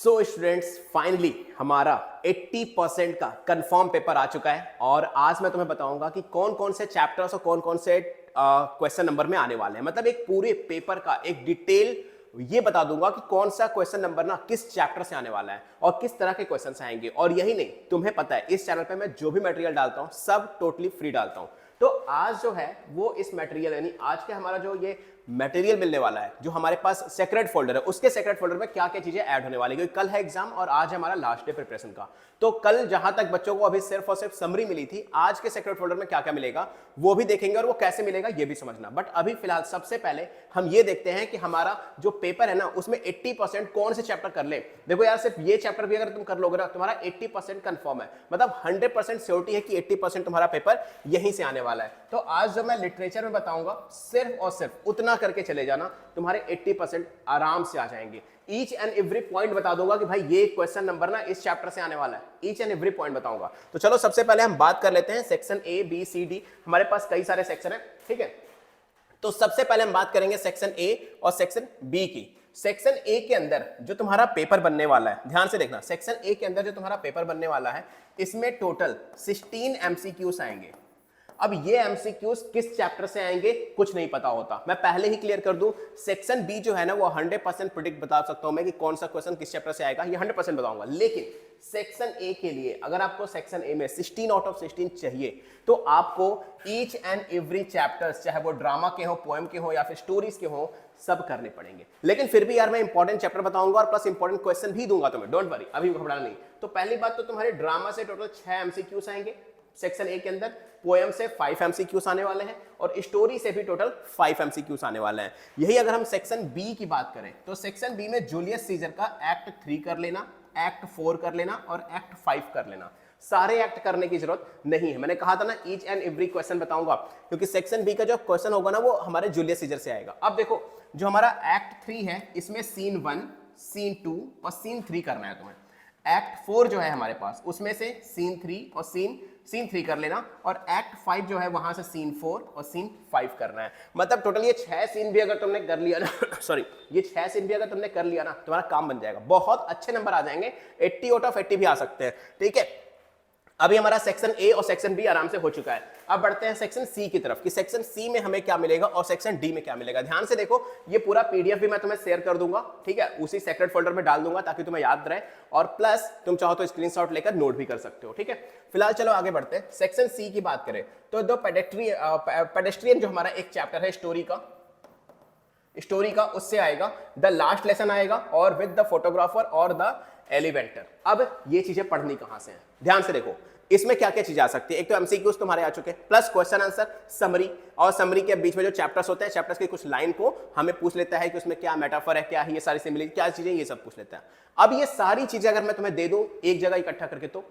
So students finally हमारा 80% का confirm paper आ चुका है और आज मैं तुम्हें बताऊंगा कि कौन कौन से चैप्टर्स और कौन कौन से क्वेश्चन नंबर में आने वाले हैं। मतलब एक पूरे पेपर का एक डिटेल ये बता दूंगा कि कौन सा क्वेश्चन नंबर ना किस चैप्टर से आने वाला है और किस तरह के क्वेश्चन आएंगे। और यही नहीं, तुम्हें पता है इस चैनल पे मैं जो भी मटेरियल डालता हूं सब टोटली फ्री डालता हूं। तो आज जो है वो इस मटेरियल यानी आज के हमारा जो ये मटेरियल मिलने वाला है, जो हमारे पास सेक्रेट फोल्डर है, उसके सेक्रेट फोल्डर में क्या क्या चीजें ऐड होने वाली है, क्योंकि कल है एग्जाम और आज है हमारा लास्ट डे प्रिपरेशन का। तो कल जहां तक बच्चों को अभी सिर्फ और सिर्फ समरी मिली थी, आज के सेक्रेट फोल्डर में क्या क्या मिलेगा वो भी देखेंगे और वो कैसे मिलेगा ये भी समझना। बट अभी फिलहाल सबसे पहले हम ये देखते हैं कि हमारा जो पेपर है ना उसमें 80% कौन से चैप्टर कर ले। देखो यार, सिर्फ ये चैप्टर भी अगर तुम कर लोगे ना तुम्हारा 80% कंफर्म है, मतलब 100% श्योरिटी है कि 80% तुम्हारा पेपर यहीं से आने वाला है। तो आज जो मैं लिटरेचर में बताऊंगा सिर्फ और सिर्फ उतना करके चले जाना, तुम्हारे 80% आराम से आ जाएंगे। ईच एंड एवरी पॉइंट बता दूंगा कि भाई ये क्वेश्चन नंबर ना इस चैप्टर से आने वाला है, ईच एंड एवरी पॉइंट बताऊंगा। तो चलो सबसे पहले हम बात कर लेते हैं section A B C D. हमारे पास कई सारे सेक्शन है, ठीक है। तो सबसे पहले हम बात करेंगे सेक्शन ए और सेक्शन बी की। सेक्शन ए के अंदर जो तुम्हारा पेपर बनने वाला है, ध्यान से देखना, सेक्शन ए के अंदर जो तुम्हारा पेपर बनने वाला है इसमें टोटल 16 एमसीक्यूज आएंगे। अब ये एमसीक्यूज किस चैप्टर से आएंगे कुछ नहीं पता होता, मैं पहले ही क्लियर कर दूं। सेक्शन बी जो है ना वो 100% प्रिडिक्ट बता सकता हूं मैं कि कौन सा क्वेश्चन किस चैप्टर से आएगा, ये 100% बताऊंगा। लेकिन सेक्शन ए के लिए अगर आपको सेक्शन ए में 16 आउट ऑफ 16 चाहिए तो आपको ईच एंड एवरी चैप्टर्स, चाहे वो ड्रामा के हो, पोएम के हो या फिर स्टोरीज के हो, सब करने पड़ेंगे। लेकिन फिर भी यार मैं इंपॉर्टेंट चैप्टर बताऊंगा और प्लस इंपॉर्टेंट क्वेश्चन भी दूंगा तुम्हें, डोंट वरी, अभी घबराना नहीं। तो पहली बात तो तुम्हारे ड्रामा से टोटल 6 एमसीक्यूज आएंगे सेक्शन ए के अंदर, पोएम से 5 एमसीक्यूज आने वाले हैं और स्टोरी से भी टोटल 5 एमसीक्यूज आने वाले हैं। यही अगर हम सेक्शन बी की बात करें तो सेक्शन बी में जूलियस सीजर का एक्ट 3 कर लेना, एक्ट 4 कर लेना और एक्ट 5 कर लेना। सारे एक्ट करने की जरूरत नहीं है, मैंने कहा था ना ईच एंड एवरी क्वेश्चन बताऊंगा, क्योंकि सेक्शन बी का जो क्वेश्चन होगा ना वो हमारे जूलियस सीजर से आएगा। अब देखो जो हमारा एक्ट 3 है इसमें सीन 1, सीन 2 और सीन 3 करना है तुम्हें। एक्ट 4 जो है हमारे पास उसमें से सीन 3 और सीन 3 कर लेना और एक्ट 5 जो है वहां से सीन 4 और सीन 5 करना है। मतलब टोटल ये 6 सीन भी अगर तुमने कर लिया ना सॉरी, ये 6 सीन भी अगर तुमने कर लिया ना तुम्हारा काम बन जाएगा, बहुत अच्छे नंबर आ जाएंगे, 80 आउट ऑफ 80 भी आ सकते हैं, ठीक है। अभी हमारा सेक्शन ए और सेक्शन बी आराम से हो चुका है। अब बढ़ते हैं सेक्शन सी की तरफ कि सेक्शन सी में हमें क्या मिलेगा और सेक्शन डी में क्या मिलेगा। ध्यान से देखो, ये पूरा पीडीएफ भी मैं तुम्हें शेयर कर दूंगा, ठीक है, उसी सेक्रेट फोल्डर में डाल दूंगा ताकि तुम्हें याद रहे, और प्लस तुम चाहो तो स्क्रीनशॉट लेकर नोट भी कर सकते हो, ठीक है। फिलहाल चलो आगे बढ़ते हैं। सेक्शन सी की बात करें तो दो पेडेस्ट्रियन जो हमारा एक चैप्टर है स्टोरी का उससे आएगा, द लास्ट लेसन आएगा और विद द फोटोग्राफर और द एलिवेंटर। अब ये चीजें पढ़नी कहां से हैं, ध्यान से देखो, इसमें क्या क्या चीजें आ सकती है। एक तो एमसीक्यूज तुम्हारे आ चुके हैं, प्लस क्वेश्चन आंसर, समरी, और समरी के बीच में जो चैप्टर्स होते हैं, चैप्टर्स की कुछ लाइन को हमें पूछ लेता है कि उसमें क्या मेटाफर है, क्या है, ये सारी सिमिलरिटी, क्या चीजें, ये सब पूछ लेता है। अब ये सारी चीजें अगर मैं तुम्हें दे दूं एक जगह इकट्ठा करके, तो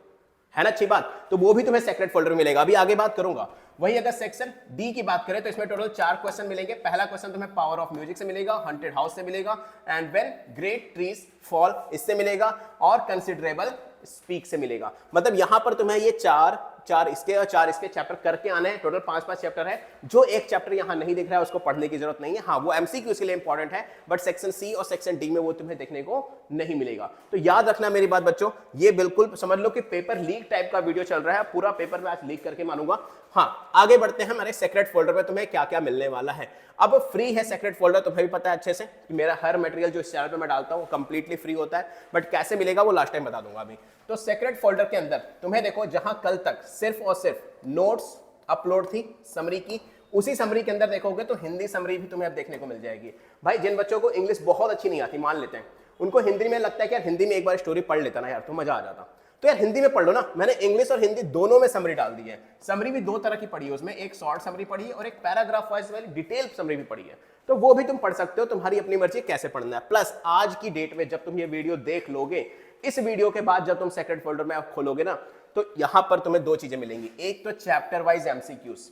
है ना अच्छी बात, तो वो भी तुम्हें सेक्रेट फोल्डर में मिलेगा, अभी आगे बात करूंगा। वही अगर सेक्शन डी की बात करें तो इसमें टोटल 4 क्वेश्चन मिलेंगे। पहला क्वेश्चन तुम्हें पावर ऑफ म्यूजिक से मिलेगा, हॉन्टेड हाउस से मिलेगा, and when great trees fall इससे मिलेगा, और कंसिडरेबल स्पीक से मिलेगा। मतलब यहां पर तुम्हें ये चार इसके और 4 इसके चैप्टर करके आने हैं, टोटल 5 चैप्टर है। जो एक चैप्टर यहां नहीं दिख रहा है उसको पढ़ने की जरूरत नहीं है, हाँ वो एमसीक्यू के लिए इंपॉर्टेंट है, बट सेक्शन सी और सेक्शन डी में वो तुम्हें देखने को नहीं मिलेगा। तो याद रखना मेरी बात बच्चों, ये बिल्कुल समझ लो कि पेपर लीक टाइप का वीडियो चल रहा है, पूरा पेपर मैं आज लीक करके मानूंगा। हाँ आगे बढ़ते हैं, हमारे सेक्रेट फोल्डर में तुम्हें क्या क्या मिलने वाला है। अब फ्री है सेक्रेट फोल्डर, तुम्हें भी पता है अच्छे से कि मेरा हर मटेरियल जो इस चैनल पे मैं डालता हूँ कंप्लीटली फ्री होता है, बट कैसे मिलेगा वो लास्ट टाइम बता दूंगा अभी। तो सेक्रेट फोल्डर के अंदर तुम्हें देखो, जहां कल तक सिर्फ और सिर्फ नोट्स अपलोड थी समरी की, उसी समरी के अंदर देखोगे तो हिंदी समरी भी तुम्हें अब देखने को मिल जाएगी। भाई जिन बच्चों को इंग्लिश बहुत अच्छी नहीं आती, मान लेते हैं, उनको हिंदी में लगता है कि यार हिंदी में एक बार स्टोरी पढ़ लेता ना यार तो मजा आ जाता, तो यार हिंदी में पढ़ लो ना। मैंने इंग्लिश और हिंदी दोनों में समरी डाल दी है। समरी भी 2 तरह की पढ़ी है, उसमें एक शॉर्ट समरी पढ़ी है और एक पैराग्राफ वाइज वाली डिटेल समरी भी पढ़ी है, तो वो भी तुम पढ़ सकते हो, तुम्हारी अपनी मर्जी कैसे पढ़ना है। प्लस आज की डेट में जब तुम ये वीडियो देख लोगे, इस वीडियो के बाद जब तुम सेक्रेट फोल्डर में आप खोलोगे ना, तो यहां पर तुम्हें 2 चीजें मिलेंगी। एक तो चैप्टर वाइज एमसीक्यूज,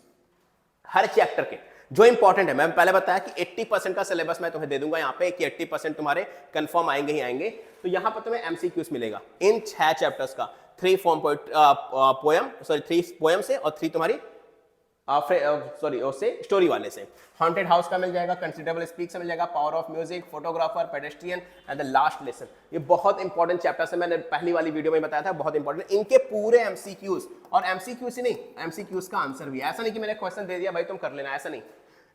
हर चैप्टर के जो इंपॉर्टेंट है, मैं पहले बताया कि 80% का सिलेबस मैं तुम्हें दे दूंगा यहाँ पे कि 80% तुम्हारे कंफर्म आएंगे ही आएंगे। तो यहां पर तुम्हें एमसीक्यूज मिलेगा इन 6 चैप्टर्स का, 3 पोएम से और 3 तुम्हारी सॉरी उससे स्टोरी वाले से, हॉन्टेड हाउस का मिल जाएगा, कंसिडरेबल स्पीक से मिल जाएगा, power of music, photographer, pedestrian and the last lesson. ये बहुत इंपॉर्टेंट चैप्टर्स है, मैंने पहली वाली वीडियो में बताया था, बहुत इंपॉर्टेंट। इनके पूरे एमसीक्यूज, और एमसीक्यूज ही नहीं, एमसीक्यूज का आंसर भी, ऐसा नहीं कि मैंने क्वेश्चन दे दिया भाई तुम कर लेना, ऐसा नहीं,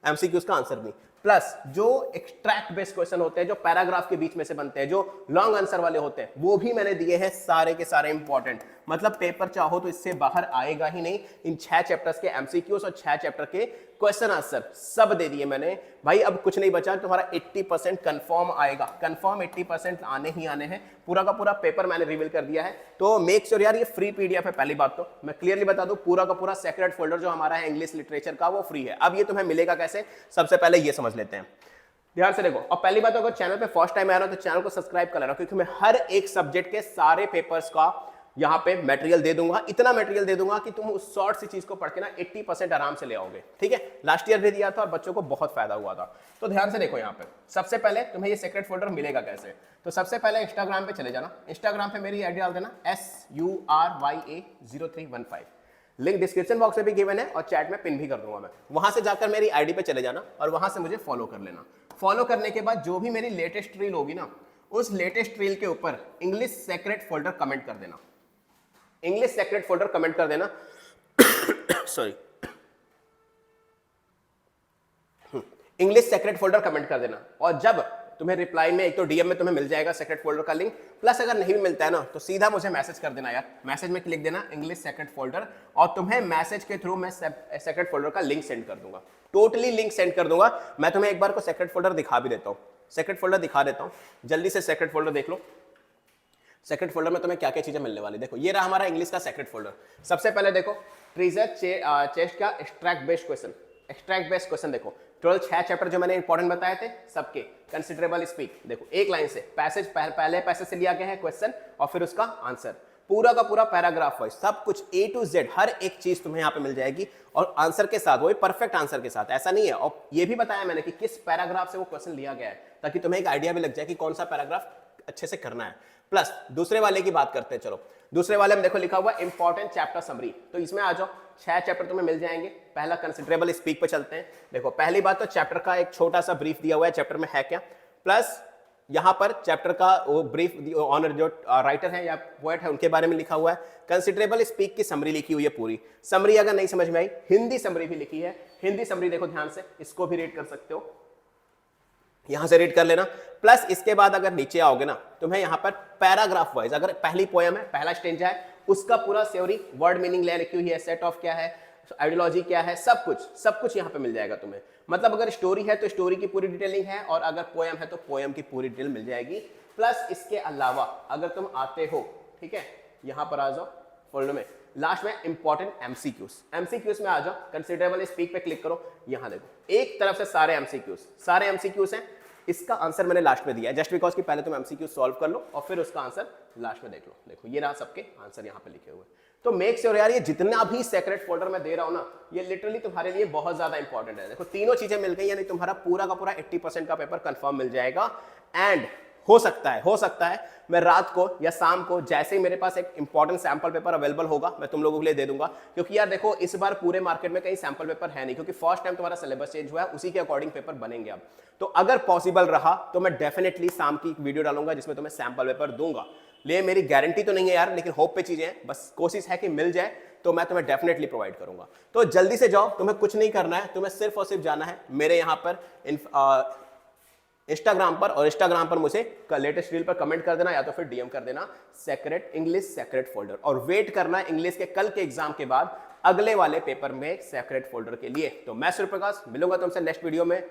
एमसीक्यूज का आंसर भी, प्लस जो एक्सट्रैक्ट बेस्ड क्वेश्चन होते हैं, जो पैराग्राफ के बीच में से बनते हैं, जो लॉन्ग आंसर वाले होते हैं, वो भी मैंने दिए हैं सारे के सारे इंपॉर्टेंट। मतलब पेपर चाहो तो इससे बाहर आएगा ही नहीं। इन 6 चैप्टर्स के एमसीक्यूज और 6 चैप्टर के क्वेश्चन आंसर सब दे दिए मैंने भाई। अब कुछ नहीं बचा, तुम्हारा 80% कंफर्म आएगा, कंफर्म 80% आने ही आने हैं। पूरा का पूरा पेपर मैंने रिवील कर दिया है। तो मेक श्योर यार, ये फ्री पीडीएफ है। पहली बात तो मैं क्लियरली बता दूं, पूरा का पूरा सेक्रेट फोल्डर जो हमारा है इंग्लिश लिटरेचर का, वो फ्री है। अब ये तुम्हें मिलेगा कैसे, सबसे पहले ये समझ लेते हैं, ध्यान से देखो। और पहली बात, अगर चैनल पे फर्स्ट टाइम आ रहा हो तो चैनल को सब्सक्राइब कर लेना, क्योंकि मैं हर एक सब्जेक्ट के सारे पेपर्स का यहां पे मटेरियल दे दूंगा। इतना मटेरियल दे दूंगा कि तुम उस शॉर्ट सी चीज को पढ़ के ना 80% आराम से ले आओगे, ठीक है। लास्ट ईयर भी दिया था और बच्चों को बहुत फायदा हुआ था। तो ध्यान से देखो, यहाँ पे सबसे पहले तुम्हें ये सेक्रेट फोल्डर मिलेगा कैसे। तो सबसे पहले इंस्टाग्राम पे चले जाना, इंस्टाग्राम पे मेरी आईडी डाल देना SURYA0315, लिंक डिस्क्रिप्शन बॉक्स में भी गिवन है और चैट में पिन भी कर दूंगा मैं। वहां से जाकर मेरी आईडी पे चले जाना और वहां से मुझे फॉलो कर लेना। फॉलो करने के बाद जो भी मेरी लेटेस्ट रील होगी ना, उस लेटेस्ट रील के ऊपर इंग्लिश सेक्रेट फोल्डर कमेंट कर देना, इंग्लिश सेक्रेट फोल्डर कमेंट कर देना sorry, English secret folder comment कर देना। और जब तुम्हें रिप्लाई में, एक तो डीएम में तुम्हें मिल जाएगा सेक्रेट फोल्डर का लिंक, प्लस अगर नहीं भी मिलता है ना तो सीधा मुझे मैसेज कर देना यार, मैसेज में लिख देना इंग्लिश सेक्रेट फोल्डर, और तुम्हें मैसेज के थ्रू मैं सेक्रेट फोल्डर का लिंक सेंड कर दूंगा, टोटली लिंक सेंड कर दूंगा। मैं तुम्हें एक बार को सेक्रेट फोल्डर दिखा भी देता हूँ, सेक्रेट फोल्डर दिखा देता हूँ, जल्दी से सेक्रेट फोल्डर देख लो। सेक्रेट फोल्डर में तुम्हें क्या क्या चीजें मिलने वाली, देखो ये रहा हमारा इंग्लिश का सेक्रेट फोल्डर। सबसे पहले देखो ट्रीजर चेस्ट का extract based question, extract based question देखो, टोटल 6 चैप्टर जो मैंने इंपॉर्टेंट बताए थे सबके। कंसिडरेबल स्पीक देखो, एक लाइन से पैसेज, पहले पैसेज से लिया गया है क्वेश्चन और फिर उसका आंसर, पूरा का पूरा पैराग्राफ वाइज सब कुछ A to Z, हर एक चीज तुम्हें यहाँ पे मिल जाएगी और आंसर के साथ, वही परफेक्ट आंसर के साथ, ऐसा नहीं है। और ये भी बताया मैंने कि किस पैराग्राफ से वो क्वेश्चन लिया गया है, ताकि तुम्हें एक आइडिया भी लग जाए कि कौन सा पैराग्राफ अच्छे से करना है। प्लस दूसरे वाले की बात करते हैं, चलो दूसरे वाले में देखो लिखा हुआ इंपॉर्टेंट चैप्टर समरी, तो इसमें आ जाओ, 6 चैप्टर तुम्हें मिल जाएंगे। पहला कंसिडरेबल स्पीक पे चलते हैं। देखो पहली बात तो चैप्टर का एक छोटा सा ब्रीफ दिया हुआ है, चैप्टर में है क्या, प्लस यहां पर चैप्टर का वो ब्रीफ ऑनर जो राइटर है या पोएट है उनके बारे में लिखा हुआ है। कंसिडरेबल स्पीक की समरी लिखी हुई है पूरी। समरी अगर नहीं समझ में आई, हिंदी समरी भी लिखी है, हिंदी समरी देखो ध्यान से, इसको भी रीड कर सकते हो, यहां से रीड कर लेना। प्लस इसके बाद अगर नीचे आओगे ना, तुम्हें यहां पर पैराग्राफ वाइज, अगर पहली पोएम है, पहला स्टेंजा है, उसका पूरा थ्योरी, वर्ड मीनिंग लिखी हुई है, सेट ऑफ क्या है, आइडियोलॉजी क्या है, सब कुछ यहां पे मिल जाएगा तुम्हें। मतलब अगर स्टोरी है तो स्टोरी की पूरी डिटेलिंग है, और अगर पोएम है तो पोएम की पूरी डिटेल मिल जाएगी। प्लस इसके अलावा अगर तुम आते हो, ठीक है, यहां पर आ जाओ फोल्डर में, लास्ट में इंपॉर्टेंट एमसीक्यूज में आ जाओ, कंसिडरेबल स्पीक पे क्लिक करो, यहां देखो एक तरफ से सारे एमसीक्यूज हैं। इसका आंसर मैंने लास्ट में दिया है, जस्ट बिकॉज कि पहले तुम एमसीक्यू सॉल्व कर लो और फिर उसका आंसर लास्ट में देख लो। देखो ये रहा सबके आंसर यहाँ पे लिखे हुए। तो मेक श्योर यार, ये जितना भी सेक्रेट फोल्डर में दे रहा हूं ना, ये लिटरली तुम्हारे लिए बहुत ज्यादा इंपॉर्टेंट है। देखो तीनों चीजें मिल गई, यानी तुम्हारा पूरा का पूरा 80% का पेपर कंफर्म मिल जाएगा। एंड हो सकता है मैं रात को या शाम को, जैसे ही मेरे पास एक इंपॉर्टेंट सैंपल पेपर अवेलेबल होगा, मैं तुम लोगों के लिए दे दूंगा। क्योंकि यार देखो इस बार पूरे मार्केट में कहीं सैंपल पेपर है नहीं, क्योंकि फर्स्ट टाइम तुम्हारा सिलेबस चेंज हुआ है, उसी के अकॉर्डिंग पेपर बनेंगे अब। तो अगर पॉसिबल रहा तो मैं डेफिनेटली शाम की वीडियो डालूंगा जिसमें तुम्हें सैंपल पेपर दूंगा। ले मेरी गारंटी तो नहीं है यार, लेकिन होप पे चीजें हैं, बस कोशिश है कि मिल जाए तो मैं तुम्हें डेफिनेटली प्रोवाइड करूंगा। तो जल्दी से जाओ, तुम्हें कुछ नहीं करना है, तुम्हें सिर्फ और सिर्फ जाना है मेरे यहाँ पर इंस्टाग्राम पर, और इंस्टाग्राम पर मुझे लेटेस्ट रील पर कमेंट कर देना या तो फिर डीएम कर देना सेक्रेट इंग्लिश सेक्रेट फोल्डर, और वेट करना है इंग्लिश के कल के एग्जाम के बाद अगले वाले पेपर में सेक्रेट फोल्डर के लिए। तो मैं सूर्य प्रकाश, मिलूंगा तुमसे नेक्स्ट वीडियो में।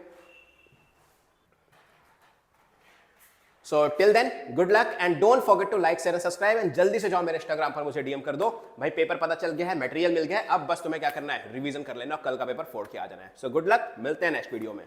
So till then good luck and don't forget to like share and subscribe. And जल्दी से जाओ मेरे इंस्टाग्राम पर मुझे डीएम कर दो, भाई पेपर पता चल गया है, मटेरियल मिल गया है, अब बस तुम्हें क्या करना है, रिवीजन कर लेना, कल का पेपर फोड़ के आ जाना है। सो गुड लक, मिलते हैं नेक्स्ट वीडियो में।